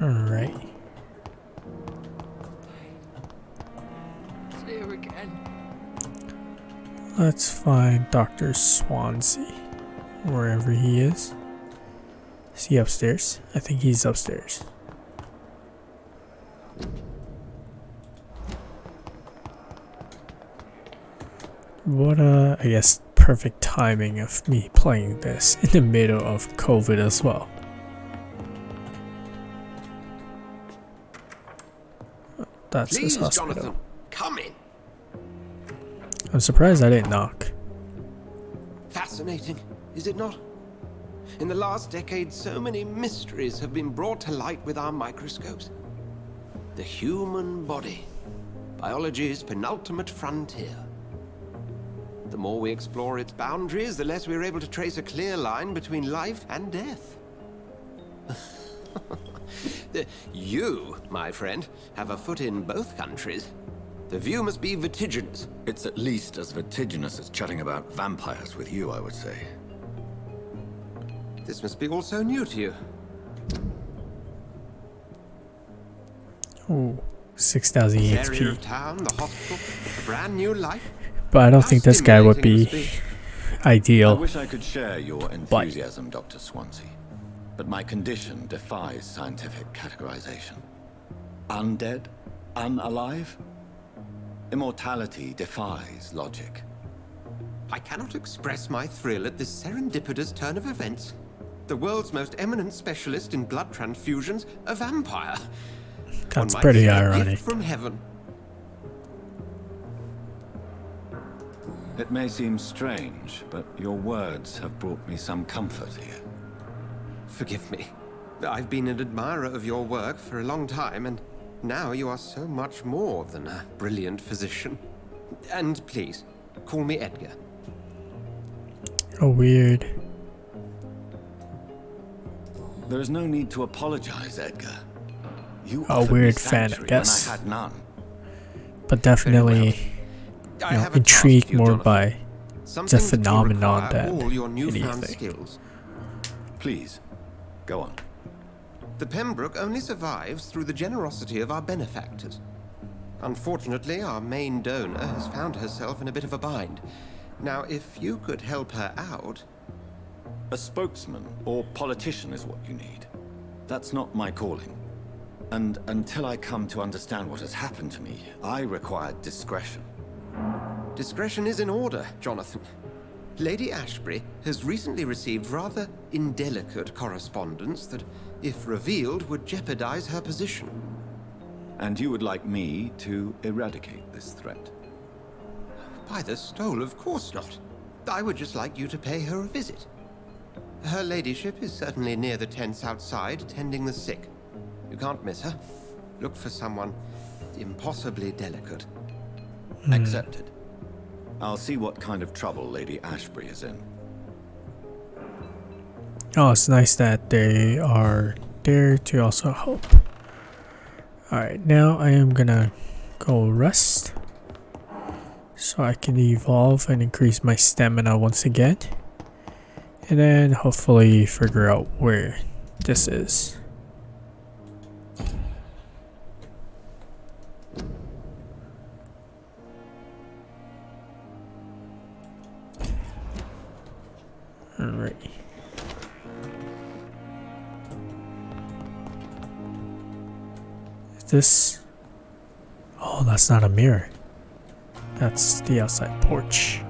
Alright. It's here again. Let's find Dr. Swansea. Wherever he is. Is he upstairs? I think he's upstairs. What I guess perfect timing of me playing this in the middle of COVID as well. That's his Please, hospital. Jonathan, come in. I'm surprised I didn't knock. Fascinating, is it not? In the last decade, so many mysteries have been brought to light with our microscopes. The human body, biology's penultimate frontier. The more we explore its boundaries, the less we're able to trace a clear line between life and death. You, my friend, have a foot in both countries. The view must be vertiginous. It's at least as vertiginous as chatting about vampires with you, I would say. This must be all so new to you. Ooh, 6,000 This area EXP. of town, the hospital, a brand new life. But I don't How think this guy would stimulating be must I ideal. wish I could share your enthusiasm, Dr. Swansea, but my condition defies scientific categorization. Undead? Unalive? Immortality defies logic. I cannot express my thrill at this serendipitous turn of events. The world's most eminent specialist in blood transfusions, a vampire. That's One might pretty say a ironic. gift from heaven. It may seem strange, but your words have brought me some comfort here. Forgive me. I've been an admirer of your work for a long time, and now you are so much more than a brilliant physician. And please, call me Edgar. Oh, weird. There is no need to apologize, Edgar. You A offered me weird fan, I sanctuary guess. when I had none. But definitely, I have a task intrigued for you, more Jonathan. by Something the that will phenomenon require than all your newfound anything. skills. Please, go on. The Pembroke only survives through the generosity of our benefactors. Unfortunately, our main donor has found herself in a bit of a bind. Now, if you could help her out... A spokesman or politician is what you need. That's not my calling. And until I come to understand what has happened to me, I require discretion. Discretion is in order, Jonathan. Lady Ashbury has recently received rather indelicate correspondence that, if revealed, would jeopardize her position. And you would like me to eradicate this threat? By the stole, of course not. I would just like you to pay her a visit. Her ladyship is certainly near the tents outside, tending the sick. You can't miss her. Look for someone impossibly delicate. Accepted. I'll see what kind of trouble Lady Ashbury is in. Oh, it's nice that they are there to also help. Alright, now I am gonna go rest. So I can evolve and increase my stamina once again. And then hopefully figure out where this is. Alright. Is this... Oh, that's not a mirror. That's the outside porch.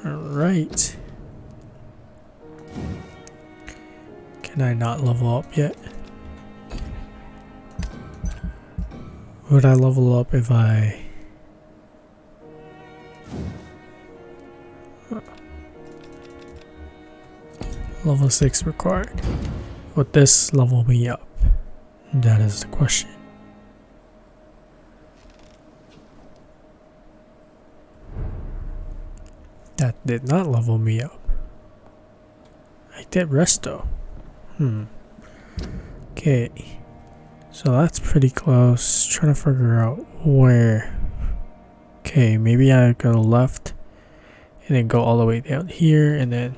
Alright. Can I not level up yet? Would I level up if I... Level 6 required. Would this level me up? That is the question. That did not level me up. I did rest though. Okay. So that's pretty close. Trying to figure out where. Okay, maybe I go left and then go all the way down here and then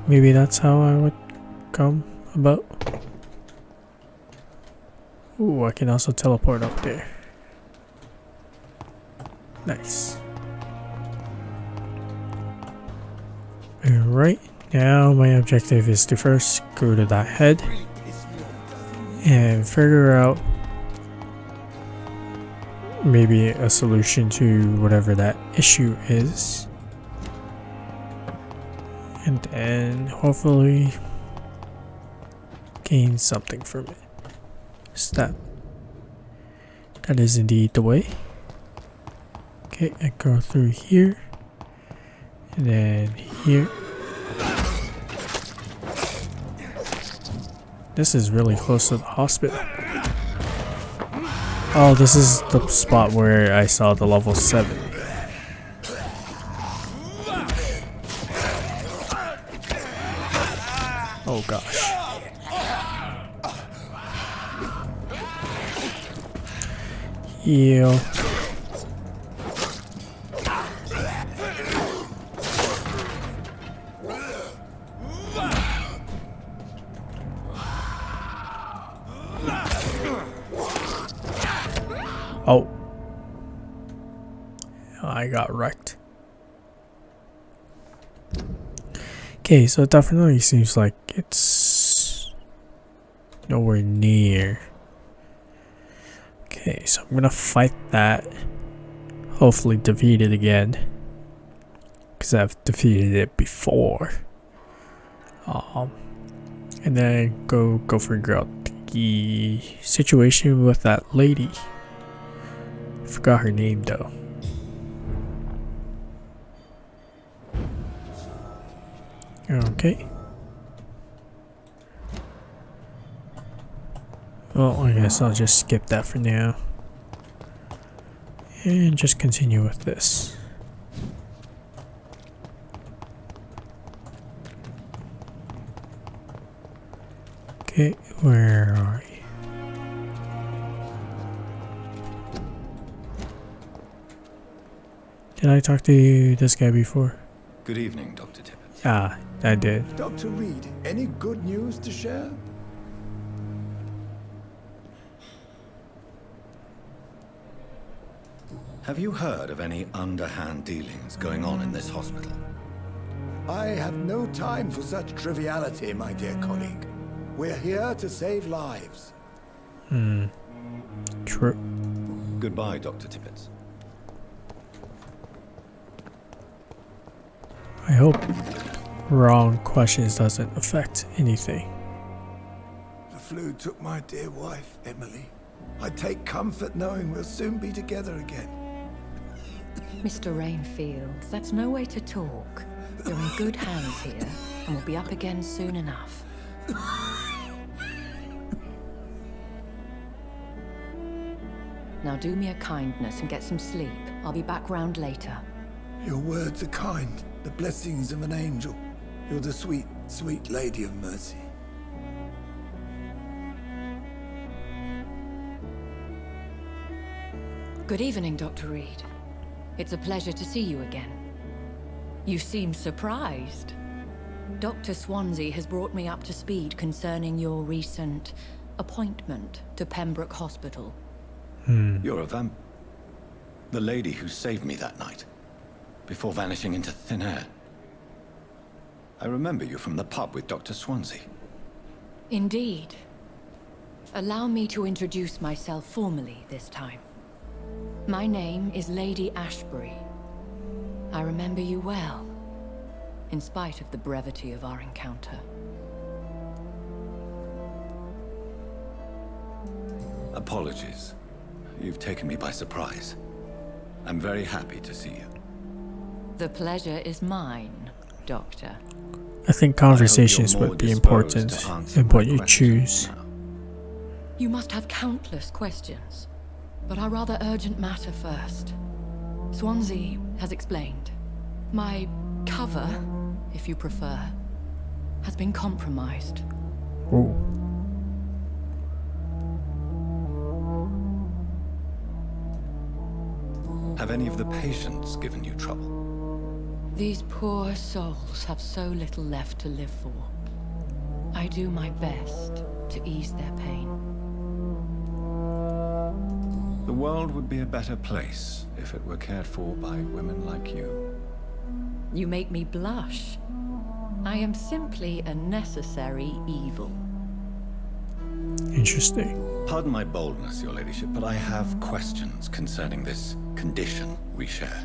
maybe that's how I would come. about. Ooh, I can also teleport up there. Nice. Alright, now my objective is to first go to that head and figure out maybe a solution to whatever that issue is. And then hopefully gain something from it. So that is indeed the way. Okay, I go through here. And then here. This is really close to the hospital. Oh, this is the spot where I saw the level 7. Oh gosh. Heal. Oh. I got wrecked. Okay, so it definitely seems like it's nowhere near. Okay, so I'm gonna fight that. Hopefully defeat it again. Because I've defeated it before. And then go figure out the situation with that lady. Forgot her name though. Okay. Well, I guess I'll just skip that for now. And just continue with this. Okay, where are you? Did I talk to this guy before? Good evening, Dr. Tippett. Ah, I did. Dr. Reed, any good news to share? Have you heard of any underhand dealings going on in this hospital? I have no time for such triviality, my dear colleague. We're here to save lives. True. Goodbye, Dr. Tippett. I hope wrong questions doesn't affect anything. The flu took my dear wife, Emily. I take comfort knowing we'll soon be together again. Mr. Rainfield, that's no way to talk. You're in good hands here, and we'll be up again soon enough. Now do me a kindness and get some sleep. I'll be back round later. Your words are kind, the blessings of an angel. You're the sweet, sweet Lady of Mercy. Good evening, Dr. Reed. It's a pleasure to see you again. You seem surprised. Dr. Swansea has brought me up to speed concerning your recent appointment to Pembroke Hospital. You're a vamp. The lady who saved me that night, before vanishing into thin air. I remember you from the pub with Dr. Swansea. Indeed. Allow me to introduce myself formally this time. My name is Lady Ashbury. I remember you well, in spite of the brevity of our encounter. Apologies. You've taken me by surprise. I'm very happy to see you. The pleasure is mine, Doctor. I think conversations would be important in what you choose. You must have countless questions, but our rather urgent matter first. Swansea has explained. My cover, if you prefer, has been compromised. Ooh. Have any of the patients given you trouble? These poor souls have so little left to live for. I do my best to ease their pain. The world would be a better place if it were cared for by women like you. You make me blush. I am simply a necessary evil. Interesting. Pardon my boldness, your ladyship, but I have questions concerning this condition we share.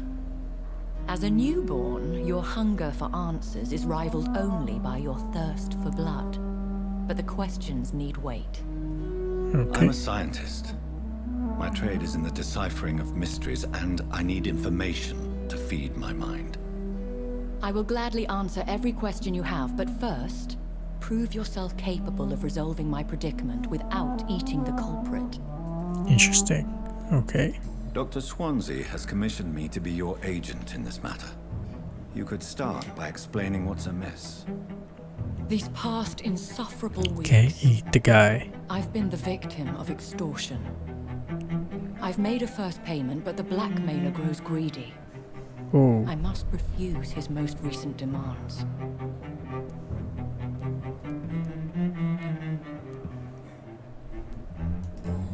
As a newborn, your hunger for answers is rivaled only by your thirst for blood. But the questions need wait. Okay. I'm a scientist. My trade is in the deciphering of mysteries, and I need information to feed my mind. I will gladly answer every question you have, but first, prove yourself capable of resolving my predicament without eating the culprit. Interesting. Okay. Dr. Swansea has commissioned me to be your agent in this matter. You could start by explaining what's amiss. These past insufferable weeks, Can't eat the guy. I've been the victim of extortion. I've made a first payment, but the blackmailer grows greedy. Oh. I must refuse his most recent demands.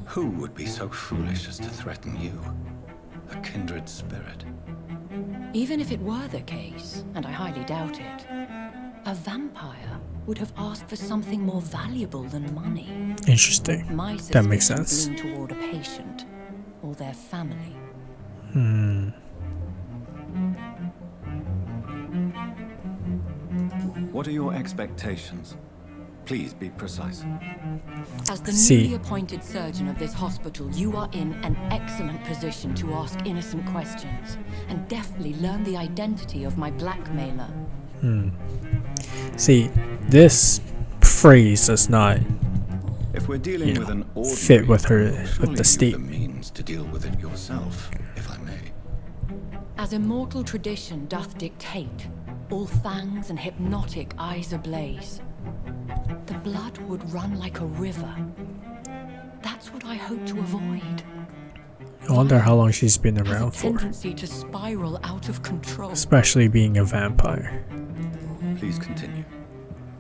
Who would be so foolish as to threaten you? A kindred spirit. Even if it were the case, and I highly doubt it, a vampire would have asked for something more valuable than money. Interesting. My That makes suspicions sense. lean toward a patient or their family. What are your expectations? Please be precise. As the See. newly appointed surgeon of this hospital, you are in an excellent position to ask innocent questions and deftly learn the identity of my blackmailer. See, this phrase does not If we're dealing with an ordinary fit with her, criminal, with surely the you've statement. means to deal with it yourself, if I may. As immortal tradition doth dictate, all fangs and hypnotic eyes ablaze, the blood would run like a river. That's what I hope to avoid. I wonder how long she's been Has around a for. tendency to spiral out of control. Especially being a vampire. Please continue.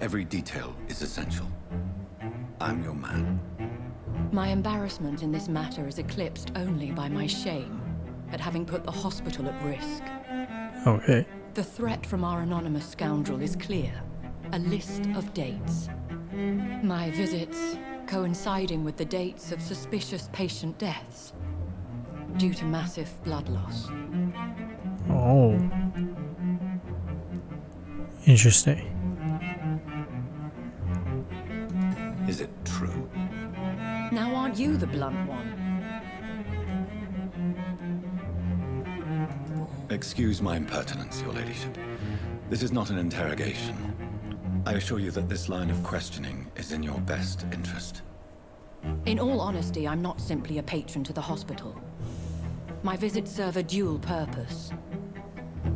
Every detail is essential. I'm your man. My embarrassment in this matter is eclipsed only by my shame at having put the hospital at risk. Okay. The threat from our anonymous scoundrel is clear. A list of dates. My visits coinciding with the dates of suspicious patient deaths due to massive blood loss. Oh. Interesting. Is it true? Now aren't you the blunt one? Excuse my impertinence, your ladyship. This is not an interrogation. I assure you that this line of questioning is in your best interest. In all honesty, I'm not simply a patron to the hospital. My visits serve a dual purpose.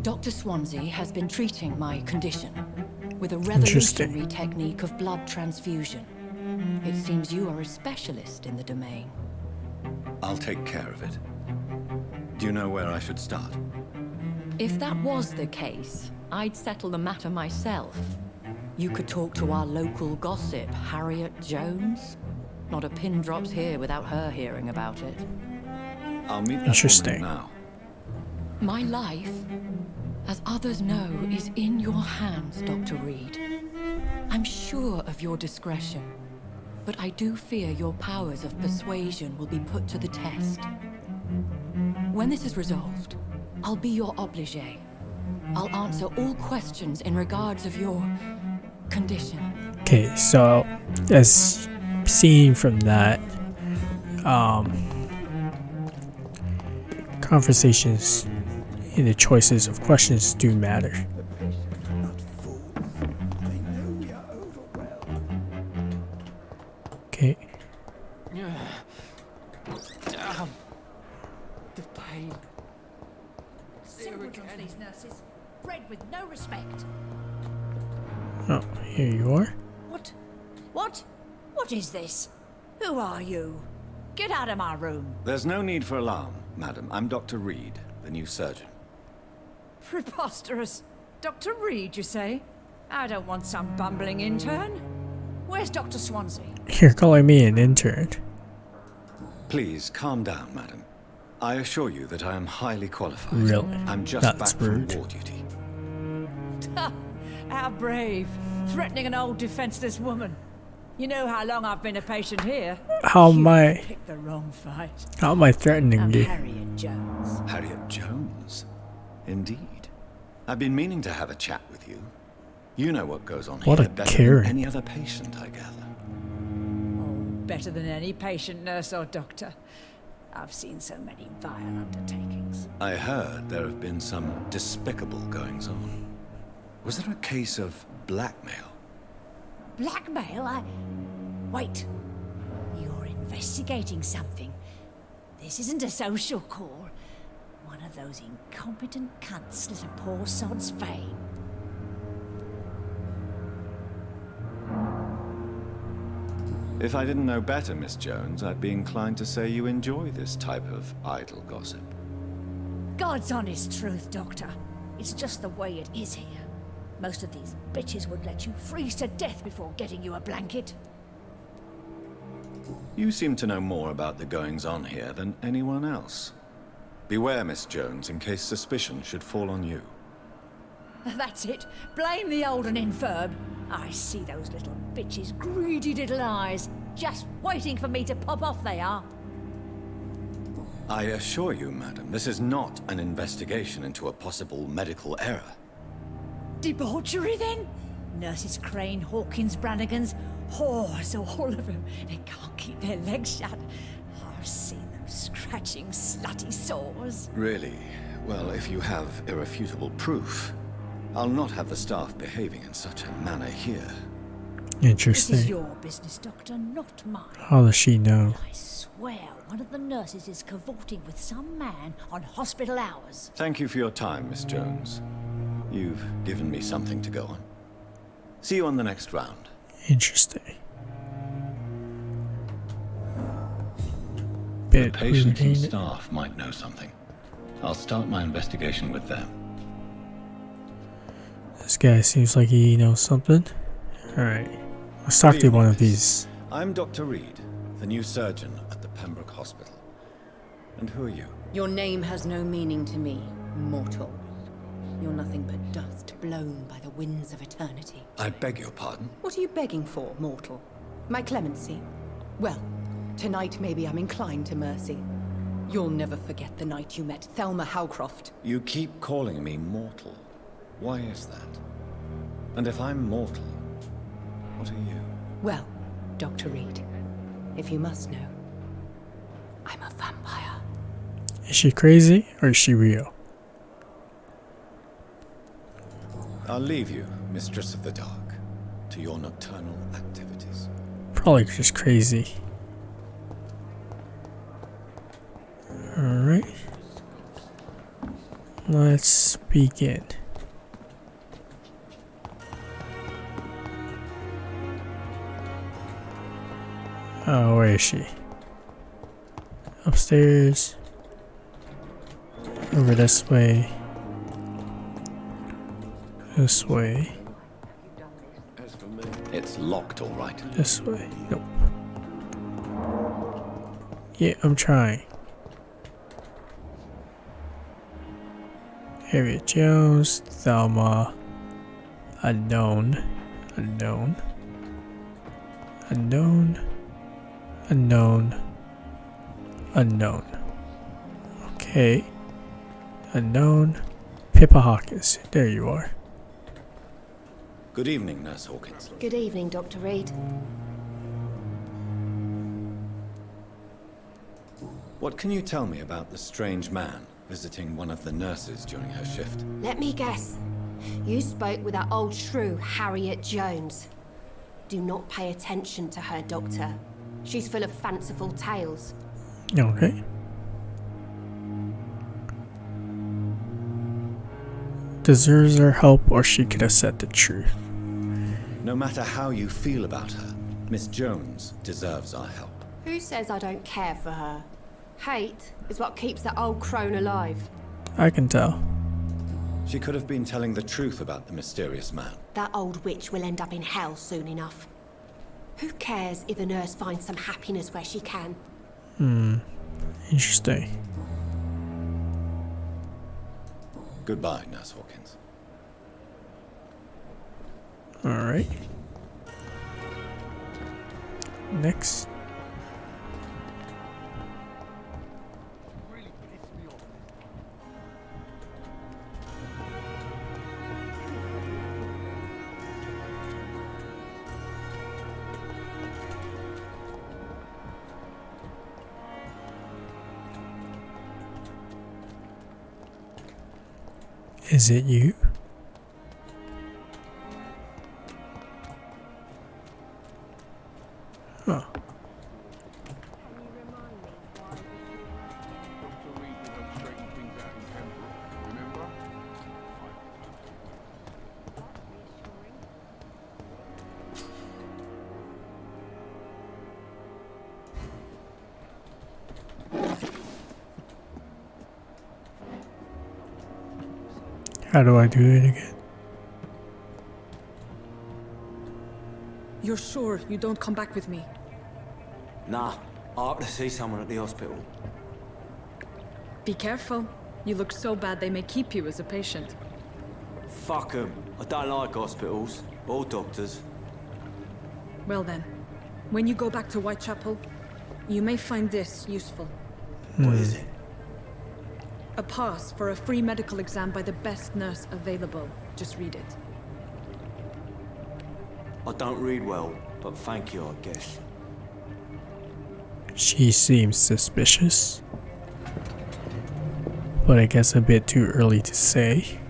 Dr. Swansea has been treating my condition with a revolutionary technique of blood transfusion. It seems you are a specialist in the domain. I'll take care of it. Do you know where I should start? If that was the case, I'd settle the matter myself. You could talk to our local gossip, Harriet Jones. Not a pin drops here without her hearing about it. I'll meet that Interesting. woman now. My life, as others know, is in your hands, Dr. Reed. I'm sure of your discretion, but I do fear your powers of persuasion will be put to the test. When this is resolved, I'll be your obligé. I'll answer all questions in regards of your condition. Okay, so as seen from that, conversations and the choices of questions do matter. Not fools. They know we are overwhelmed. Okay. Damn. The pain. Symptoms, these nurses. Bred with no respect. Oh, here you are. What? What? What is this? Who are you? Get out of my room. There's no need for alarm, madam. I'm Dr. Reed, the new surgeon. Preposterous. Dr. Reed, you say? I don't want some bumbling intern. Where's Dr. Swansea? You're calling me an intern. Please calm down, madam. I assure you that I am highly qualified. Really? I'm just That's back rude. from war duty. How brave. Threatening an old defenseless woman. You know how long I've been a patient here. How am I? Picked the wrong fight. How am I threatening I'm you? Harriet Jones. Harriet Jones? Indeed. I've been meaning to have a chat with you. You know what goes on What here a better Karen. than any other patient, I gather. Oh, better than any patient, nurse or doctor. I've seen so many vile undertakings. I heard there have been some despicable goings-on. Was there a case of blackmail? Blackmail? Wait. You're investigating something. This isn't a social call. One of those incompetent cunts slit a poor sod's fame. If I didn't know better, Miss Jones, I'd be inclined to say you enjoy this type of idle gossip. God's honest truth, Doctor. It's just the way it is here. Most of these bitches would let you freeze to death before getting you a blanket. You seem to know more about the goings-on here than anyone else. Beware, Miss Jones, in case suspicion should fall on you. That's it. Blame the old and infirm. I see those little bitches' greedy little eyes. Just waiting for me to pop off they are. I assure you, madam, this is not an investigation into a possible medical error. Debauchery, then? Nurses Crane, Hawkins, Brannigans, whores, all of them. They can't keep their legs shut. I've seen them scratching slutty sores. Really? Well, if you have irrefutable proof, I'll not have the staff behaving in such a manner here. This Interesting. is your business, Doctor, not mine. How does she know? I swear one of the nurses is cavorting with some man on hospital hours. Thank you for your time, Miss Jones. You've given me something to go on. See you on the next round. Interesting. The Bit patients rude, and ain't it? staff might know something. I'll start my investigation with them. This guy seems like he knows something. Alright. Let's talk to one of these. I'm Dr. Reed, the new surgeon at the Pembroke Hospital. And who are you? Your name has no meaning to me, mortal. You're nothing but dust blown by the winds of eternity. I beg your pardon? What are you begging for, mortal? My clemency? Well, tonight maybe I'm inclined to mercy. You'll never forget the night you met Thelma Howcroft. You keep calling me mortal. Why is that? And if I'm mortal, what are you? Well, Dr. Reed, if you must know, I'm a vampire. Is she crazy or is she real? I'll leave you, Mistress of the Dark, to your nocturnal activities. Probably just crazy. Alright. Let's begin. Oh, where is she? Upstairs. Over this way. This way. As for me, It's locked, all right. This way. Nope. Yeah, I'm trying. Harriet Jones, Thelma. Unknown. Unknown. Unknown. Unknown. Unknown. Okay. Unknown. Pippa Hawkins. There you are. Good evening, Nurse Hawkins. Good evening, Dr. Reed. What can you tell me about the strange man visiting one of the nurses during her shift? Let me guess. You spoke with that old shrew, Harriet Jones. Do not pay attention to her, Doctor. She's full of fanciful tales. Okay. Deserves our help, or she could have said the truth. No matter how you feel about her, Miss Jones deserves our help. Who says I don't care for her? Hate is what keeps that old crone alive. I can tell. She could have been telling the truth about the mysterious man. That old witch will end up in hell soon enough. Who cares if a nurse finds some happiness where she can? Interesting. Goodbye, Nurse Hawkins. Alright. Next. Is it you? Huh. How do I do it again? You're sure you don't come back with me? Nah, I have to see someone at the hospital. Be careful. You look so bad they may keep you as a patient. Fuck 'em. I don't like hospitals. Or doctors. Well then, when you go back to Whitechapel, you may find this useful. What is it? A pass for a free medical exam by the best nurse available. Just read it. I don't read well, but thank you, I guess. She seems suspicious, but I guess a bit too early to say.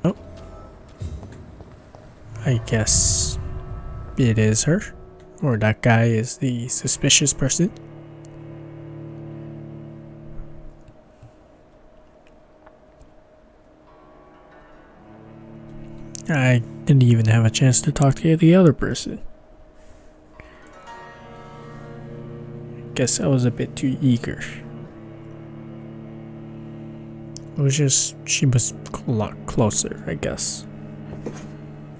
Oh. I guess it is her, or that guy is the suspicious person. I didn't even have a chance to talk to the other person. Guess I was a bit too eager. It was just, she was a lot closer, I guess.